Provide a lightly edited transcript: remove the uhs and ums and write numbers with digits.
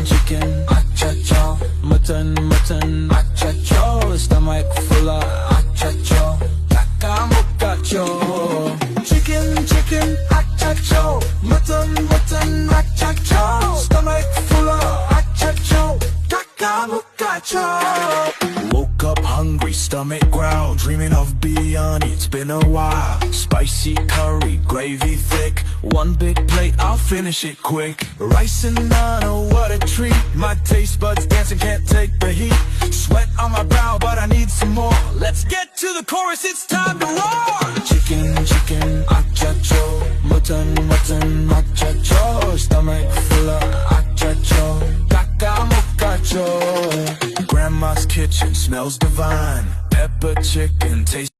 chicken, achacho. Mutton, achacho. Stomach full of achacho. Taka mukacho. Chicken, achacho. Mutton, achacho. Stomach full of achacho. Taka mukacho. Woke up hungry, stomach growl, dreaming of biryani, it's been a while. Spicy curry, gravy thick, one big plate, I'll finish it quick. Rice and naan, oh what a treat. My taste buds dancing, can't take the heat. Sweat on my brow, but I need some more. Let's get to the chorus, it's time to roar. Chicken, achacho. Mutton, achacho. Stomach full of achacho. Kaka mukacho. Grandma's kitchen smells divine. Pepper chicken tastes